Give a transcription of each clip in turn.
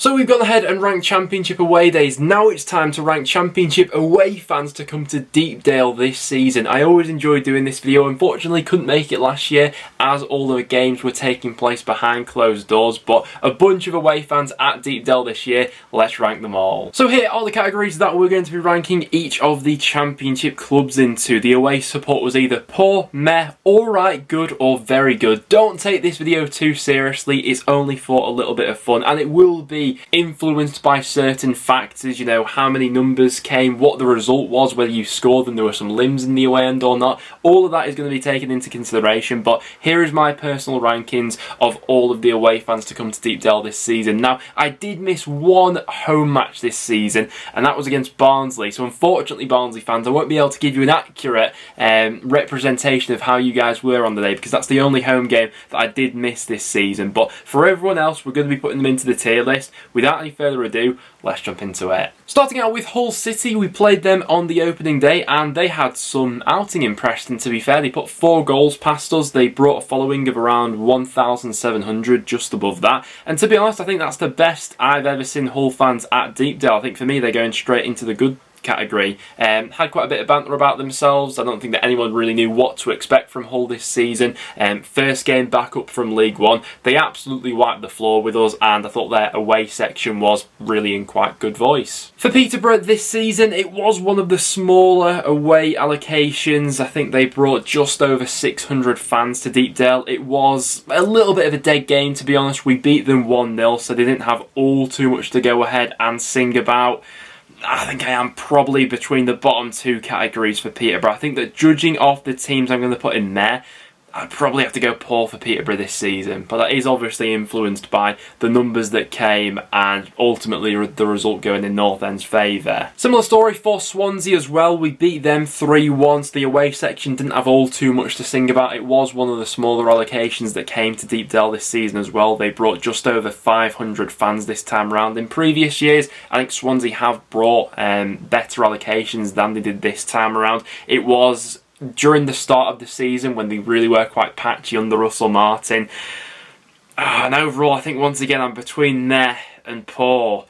So we've gone ahead and ranked Championship away days. Now it's time to rank Championship away fans to come to Deepdale this season. I always enjoy doing this video. Unfortunately, couldn't make it last year as all the games were taking place behind closed doors. But a bunch of away fans at Deepdale this year. Let's rank them all. So here are the categories that we're going to be ranking each of the Championship clubs into. The away support was either poor, meh, alright, good, or very good. Don't take this video too seriously. It's only for a little bit of fun, and it will be influenced by certain factors, you know, how many numbers came, what the result was, whether you scored and there were some limbs in the away end or not. All of that is going to be taken into consideration, but here is my personal rankings of all of the away fans to come to Deepdale this season. Now, I did miss one home match this season, and that was against Barnsley, so unfortunately, Barnsley fans, I won't be able to give you an accurate representation of how you guys were on the day, because that's the only home game that I did miss this season. But for everyone else, we're going to be putting them into the tier list. Without any further ado, let's jump into it. Starting out with Hull City, we played them on the opening day and they had some outing in Preston, to be fair. They put 4 goals past us. They brought a following of around 1,700, just above that. And to be honest, I think that's the best I've ever seen Hull fans at Deepdale. I think for me, they're going straight into the good category. Had quite a bit of banter about themselves. I don't think that anyone really knew what to expect from Hull this season. First game back up from League One, they absolutely wiped the floor with us, and I thought their away section was really in quite good voice. For Peterborough this season, it was one of the smaller away allocations. I think they brought just over 600 fans to Deepdale. It was a little bit of a dead game, to be honest. We beat them 1-0, so they didn't have all too much to go ahead and sing about. I think I am probably between the bottom 2 categories for Peterborough. I think that judging off the teams I'm going to put in there, I'd probably have to go poor for Peterborough this season. But that is obviously influenced by the numbers that came and ultimately the result going in North End's favour. Similar story for Swansea as well. We beat them 3-1. So the away section didn't have all too much to sing about. It was one of the smaller allocations that came to Deepdale this season as well. They brought just over 500 fans this time around. In previous years, I think Swansea have brought better allocations than they did this time around. It was during the start of the season when they really were quite patchy under Russell Martin. And overall, I think once again I'm between meh and poor.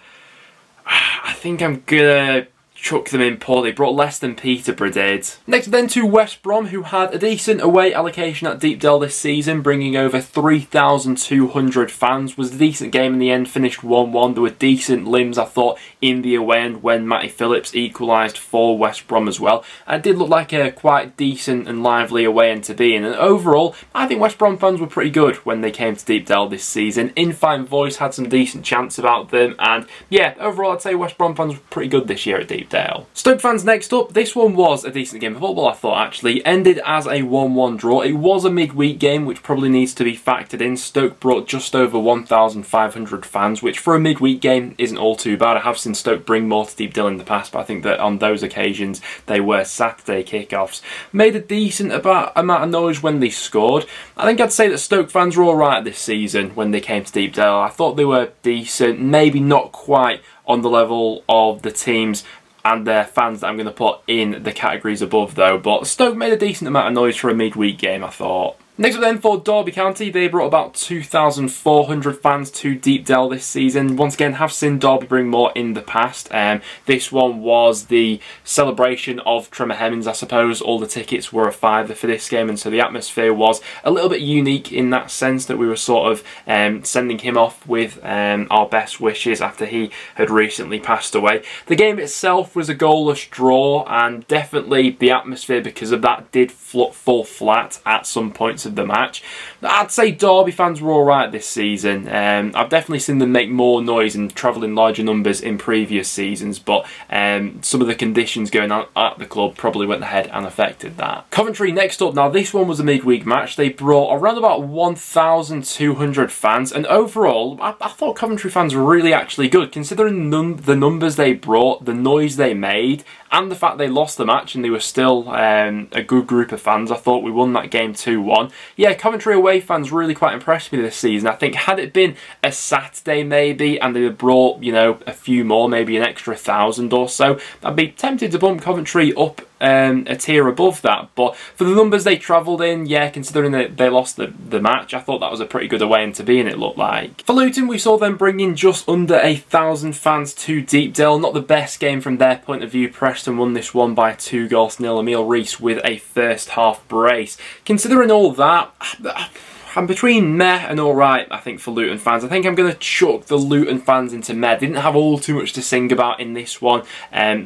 I think I'm gonna chuck them in poor. They brought less than Peterborough did. Next then to West Brom, who had a decent away allocation at Deepdale this season, bringing over 3,200 fans. Was a decent game in the end, finished 1-1. There were decent limbs, I thought, in the away end when Matty Phillips equalised for West Brom as well. And it did look like a quite decent and lively away end to be in. And overall, I think West Brom fans were pretty good when they came to Deepdale this season. In Fine Voice had some decent chants about them. And yeah, overall I'd say West Brom fans were pretty good this year at Deepdale. Stoke fans next up. This one was a decent game of football, I thought, actually. Ended as a 1-1 draw. It was a midweek game, which probably needs to be factored in. Stoke brought just over 1,500 fans, which for a midweek game isn't all too bad. I have seen Stoke bring more to Deepdale in the past, but I think that on those occasions they were Saturday kickoffs. Made a decent amount of noise when they scored. I think I'd say that Stoke fans were alright this season when they came to Deepdale. I thought they were decent, maybe not quite on the level of the teams and their fans that I'm going to put in the categories above though, but Stoke made a decent amount of noise for a midweek game, I thought. Next up then for Derby County, they brought about 2,400 fans to Deepdale this season. Once again, have seen Derby bring more in the past. This one was the celebration of Tremor Hemmings, I suppose. All the tickets were a fiver for this game, and so the atmosphere was a little bit unique in that sense that we were sort of sending him off with our best wishes after he had recently passed away. The game itself was a goalless draw, and definitely the atmosphere because of that did fall flat at some points of the match. I'd say Derby fans were alright this season. I've definitely seen them make more noise and travel in larger numbers in previous seasons, but some of the conditions going on at the club probably went ahead and affected that. Coventry next up. Now this one was a midweek match. They brought around about 1,200 fans, and overall I thought Coventry fans were really actually good considering the numbers they brought, the noise they made, and the fact they lost the match and they were still a good group of fans. I thought we won that game 2-1. Yeah, Coventry away fans really quite impressed me this season. I think had it been a Saturday maybe and they had brought, you know, a few more, maybe an extra 1,000 or so, I'd be tempted to bump Coventry up a tier above that. But for the numbers they travelled in, yeah, considering that they lost the match, I thought that was a pretty good away end to be in, it looked like. For Luton, we saw them bring in just under 1,000 fans to Deepdale. Not the best game from their point of view. Preston won this one by 2-0. Emile Rees with a first half brace. Considering all that, I'm between meh and alright, I think, for Luton fans. I think I'm going to chuck the Luton fans into meh. They didn't have all too much to sing about in this one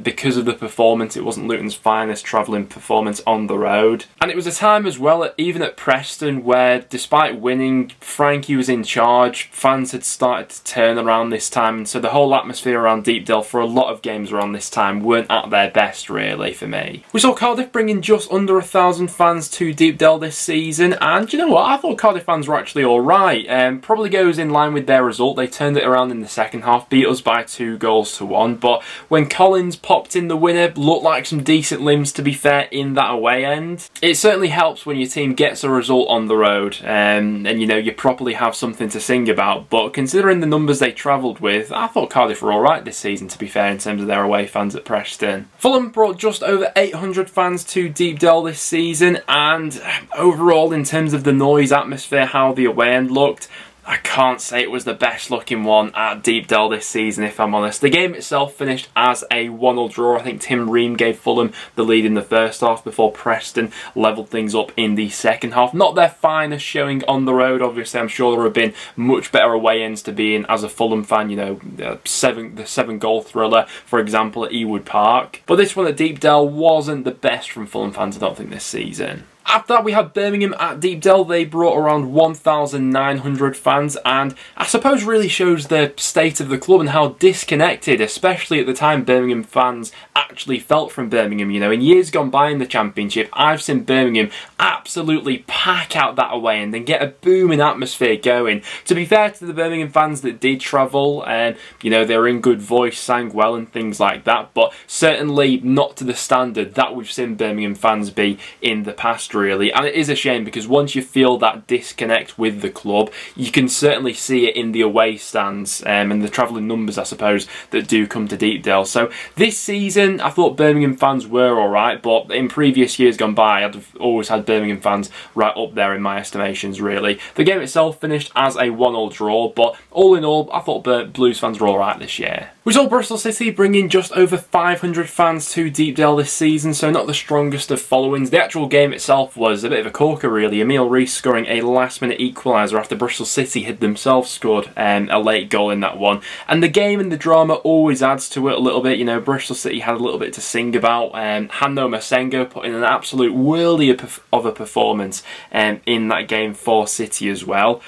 because of the performance. It wasn't Luton's finest travelling performance on the road. And it was a time as well, even at Preston, where despite winning, Frankie was in charge. Fans had started to turn around this time, and so the whole atmosphere around Deepdale for a lot of games around this time weren't at their best, really, for me. We saw Cardiff bring in just under 1,000 fans to Deepdale this season, and you know what? I thought Cardiff fans were actually alright. Probably goes in line with their result. They turned it around in the second half, beat us by 2-1, but when Collins popped in the winner, looked like some decent limbs, to be fair, in that away end. It certainly helps when your team gets a result on the road, and you know, you properly have something to sing about. But considering the numbers they travelled with, I thought Cardiff were alright this season, to be fair, in terms of their away fans at Preston. Fulham brought just over 800 fans to Deepdale this season, and overall, in terms of the noise, atmosphere, how the away end looked, I can't say it was the best looking one at Deepdale this season, if I'm honest. The game itself finished as a 1-1 draw. I think Tim Ream gave Fulham the lead in the first half before Preston levelled things up in the second half. Not their finest showing on the road, obviously. I'm sure there have been much better away ends to be in as a Fulham fan. You know, the 7-goal thriller, for example, at Ewood Park. But this one at Deepdale wasn't the best from Fulham fans, I don't think, this season. After that, we had Birmingham at Deepdale. They brought around 1,900 fans, and I suppose really shows the state of the club and how disconnected, especially at the time, Birmingham fans actually felt from Birmingham. You know, in years gone by in the Championship, I've seen Birmingham absolutely pack out that away end and get a booming atmosphere going. To be fair to the Birmingham fans that did travel, and you know, they were in good voice, sang well and things like that, but certainly not to the standard that we've seen Birmingham fans be in the past, really. And it is a shame, because once you feel that disconnect with the club, you can certainly see it in the away stands and the travelling numbers, I suppose, that do come to Deepdale. So this season, I thought Birmingham fans were alright, but in previous years gone by, I'd have always had Birmingham fans right up there in my estimations, really. The game itself finished as a 1-1 draw, but all in all, I thought Blues fans were alright this year. We saw Bristol City bring in just over 500 fans to Deepdale this season, so not the strongest of followings. The actual game itself was a bit of a corker, really. Emile Rees scoring a last-minute equaliser after Bristol City had themselves scored a late goal in that one. And the game and the drama always adds to it a little bit. You know, Bristol City had a little bit to sing about. Hando Masengo put in an absolute worldie of a performance in that game for City as well.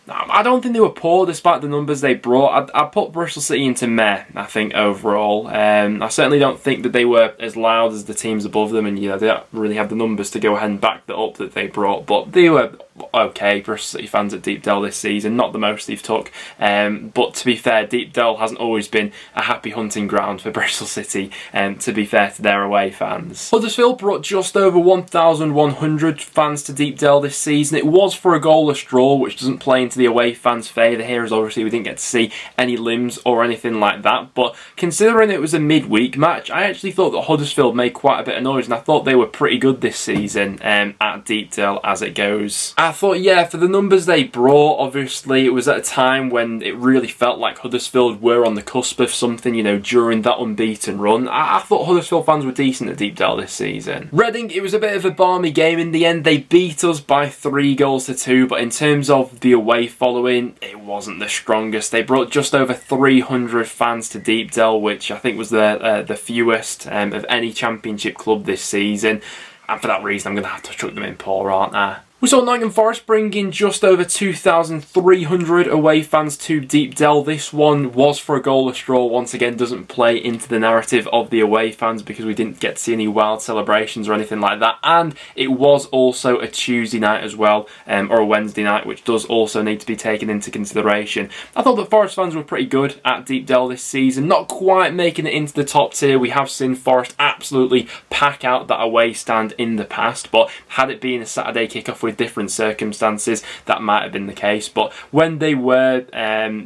I don't think they were poor despite the numbers they brought. I'd put Bristol City into meh, I think, overall. I certainly don't think that they were as loud as the teams above them, and you know, they don't really have the numbers to go ahead and back that up that they brought, but they were okay. Bristol City fans at Deepdale this season, not the most they've took, but to be fair, Deepdale hasn't always been a happy hunting ground for Bristol City, to be fair to their away fans. Huddersfield brought just over 1,100 fans to Deepdale this season. It was for a goalless draw, which doesn't play into the away fans' favour here, as obviously we didn't get to see any limbs or anything like that, but considering it was a midweek match, I actually thought that Huddersfield made quite a bit of noise, and I thought they were pretty good this season at Deepdale as it goes. I thought, yeah, for the numbers they brought, obviously it was at a time when it really felt like Huddersfield were on the cusp of something, you know, during that unbeaten run. I thought Huddersfield fans were decent at Deepdale this season. Reading, it was a bit of a balmy game in the end. They beat us by 3-2, but in terms of the away following, it wasn't the strongest. They brought just over 300 fans to Deepdale, which I think was the fewest of any Championship club this season, and for that reason I'm going to have to chuck them in poor, aren't I? We saw Nottingham Forest bring in just over 2,300 away fans to Deepdale. This one was for a goalless draw. Once again, doesn't play into the narrative of the away fans because we didn't get to see any wild celebrations or anything like that. And it was also a Tuesday night as well, or a Wednesday night, which does also need to be taken into consideration. I thought that Forest fans were pretty good at Deepdale this season. Not quite making it into the top tier. We have seen Forest absolutely pack out that away stand in the past, but had it been a Saturday kickoff with with different circumstances, that might have been the case. But when they were,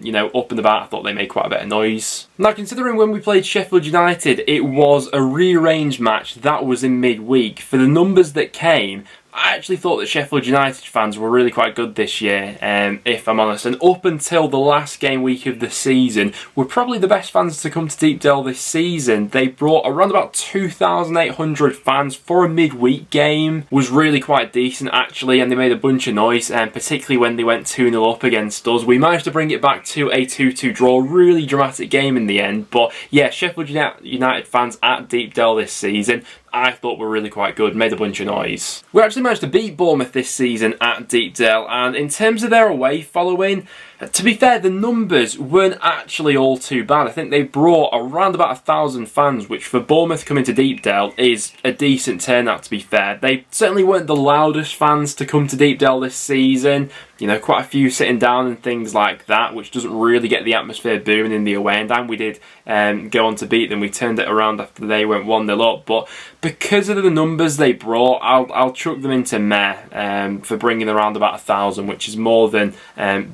you know, up and about, I thought they made quite a bit of noise. Now, considering when we played Sheffield United, it was a rearranged match that was in midweek. For the numbers that came, I actually thought that Sheffield United fans were really quite good this year, if I'm honest. And up until the last game week of the season, were probably the best fans to come to Deepdale this season. They brought around about 2,800 fans for a midweek game. Was really quite decent, actually, and they made a bunch of noise, particularly when they went 2-0 up against us. We managed to bring it back to a 2-2 draw. Really dramatic game in the end. But yeah, Sheffield United fans at Deepdale this season, I thought were really quite good, made a bunch of noise. We actually managed to beat Bournemouth this season at Deepdale, and in terms of their away following, to be fair, the numbers weren't actually all too bad. I think they brought around about 1,000 fans, which for Bournemouth coming to Deepdale is a decent turnout, to be fair. They certainly weren't the loudest fans to come to Deepdale this season. You know, quite a few sitting down and things like that, which doesn't really get the atmosphere booming in the away end. And we did go on to beat them. We turned it around after they went 1-0 up. But because of the numbers they brought, I'll chuck them into meh for bringing around about 1,000, which is more than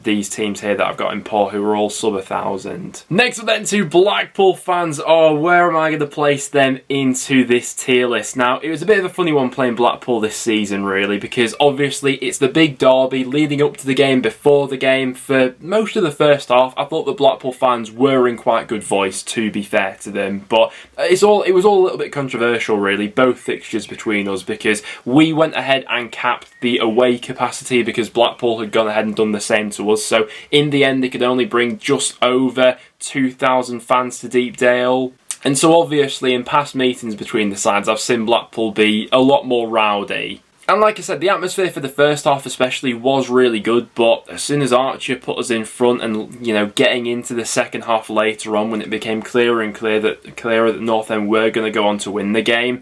these teams here that I've got in Paul, who are all sub 1,000. Next up then to Blackpool fans. Oh, where am I going to place them into this tier list? Now, it was a bit of a funny one playing Blackpool this season, really, because obviously it's the big derby leading up to the game before the game. For most of the first half, I thought the Blackpool fans were in quite good voice, to be fair to them, but it was all a little bit controversial, really, both fixtures between us, because we went ahead and capped the away capacity because Blackpool had gone ahead and done the same to us. So in the end, they could only bring just over 2,000 fans to Deepdale. And so obviously in past meetings between the sides, I've seen Blackpool be a lot more rowdy. And like I said, the atmosphere for the first half especially was really good, but as soon as Archer put us in front and, you know, getting into the second half later on, when it became clearer and clearer that North End were going to go on to win the game,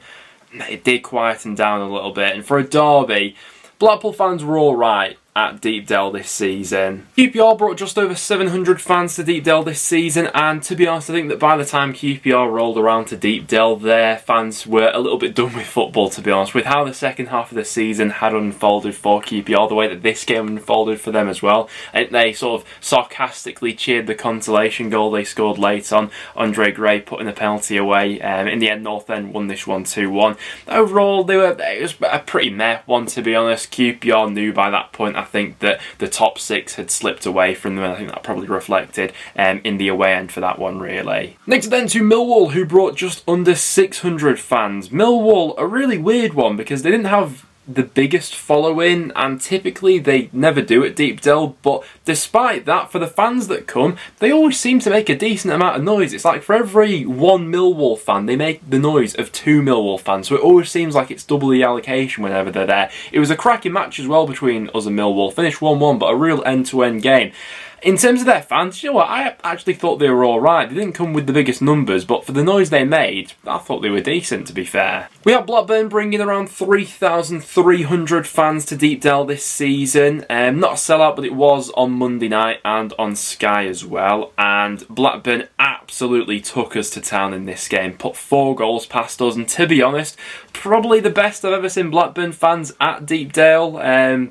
it did quieten down a little bit. And for a derby, Blackpool fans were alright at Deepdale this season. QPR brought just over 700 fans to Deepdale this season, and to be honest, I think that by the time QPR rolled around to Deepdale, their fans were a little bit done with football, to be honest, with how the second half of the season had unfolded for QPR, the way that this game unfolded for them as well. And they sort of sarcastically cheered the consolation goal they scored late on, Andre Gray putting the penalty away. In the end, North End won this one 2-1. Overall, it was a pretty meh one, to be honest. QPR knew by that point, I think, that the top six had slipped away from them, and I think that probably reflected in the away end for that one, really. Next then to Millwall, who brought just under 600 fans. Millwall, a really weird one, because they didn't have the biggest following, and typically they never do at Deepdale, but despite that, for the fans that come, they always seem to make a decent amount of noise. It's like for every one Millwall fan, they make the noise of two Millwall fans, so it always seems like it's double the allocation whenever they're there. It was a cracking match as well between us and Millwall, finished 1-1, but a real end-to-end game. In terms of their fans, you know what, I actually thought they were alright. They didn't come with the biggest numbers, but for the noise they made, I thought they were decent, to be fair. We had Blackburn bringing around 3,300 fans to Deepdale this season. Not a sellout, but it was on Monday night and on Sky as well. And Blackburn absolutely took us to town in this game, put 4 goals past us, and to be honest, probably the best I've ever seen Blackburn fans at Deepdale.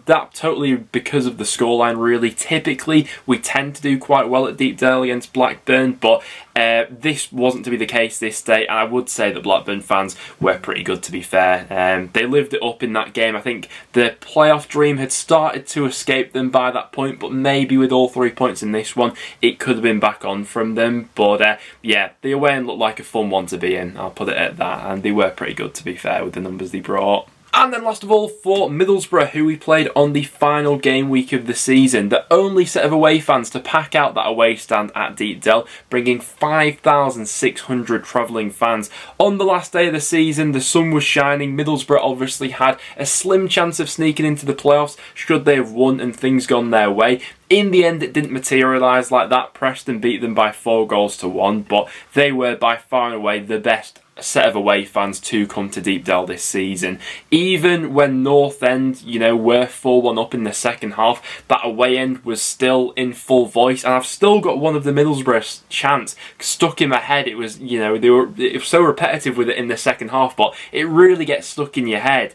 That totally because of the scoreline, really. Typically, we tend to do quite well at Deepdale against Blackburn, but this wasn't to be the case this day, and I would say that Blackburn fans were pretty good, to be fair. They lived it up in that game. I think the playoff dream had started to escape them by that point, but maybe with all 3 points in this one, it could have been back on from them. But yeah, the away end looked like a fun one to be in, I'll put it at that, and they were pretty good, to be fair, with the numbers they brought. And then last of all, for Middlesbrough, who we played on the final game week of the season, the only set of away fans to pack out that away stand at Deepdale, bringing 5,600 travelling fans. On the last day of the season, the sun was shining. Middlesbrough obviously had a slim chance of sneaking into the playoffs should they have won and things gone their way. In the end, it didn't materialise like that. Preston beat them by 4-1, but they were by far and away the best set of away fans to come to Deepdale this season. Even when North End, you know, were 4-1 up in the second half, that away end was still in full voice, and I've still got one of the Middlesbrough chants stuck in my head. It was, you know, it was so repetitive with it in the second half, but it really gets stuck in your head.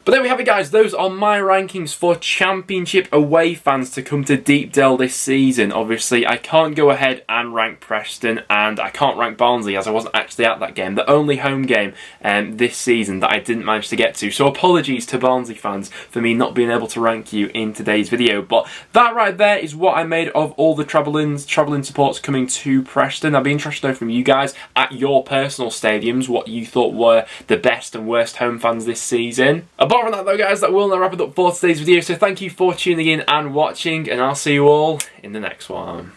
But there we have it, guys. Those are my rankings for Championship away fans to come to Deepdale this season. Obviously, I can't go ahead and rank Preston, and I can't rank Barnsley as I wasn't actually at that game. The only home game this season that I didn't manage to get to. So apologies to Barnsley fans for me not being able to rank you in today's video. But that right there is what I made of all the travelling supports coming to Preston. I'd be interested to know from you guys at your personal stadiums what you thought were the best and worst home fans this season. Apart from that though, guys, that will now wrap it up for today's video. So thank you for tuning in and watching, and I'll see you all in the next one.